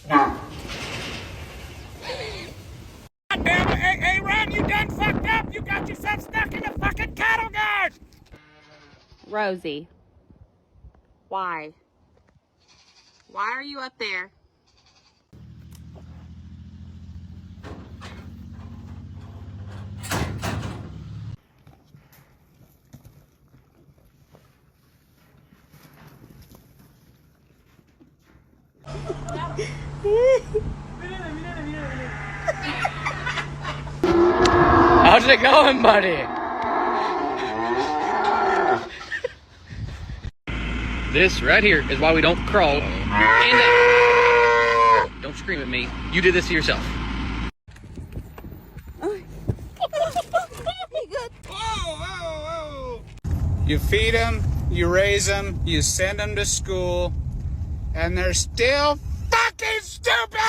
God damn it. Hey, Ron, you done fucked up. You got yourself stuck in the fucking cattle guard. Rosie, why? Why are you up there? How's it going, buddy? This right here is why we don't crawl. And don't scream at me. You did this to yourself. You feed them, you raise them, you send them to school, and they're still fucking stupid!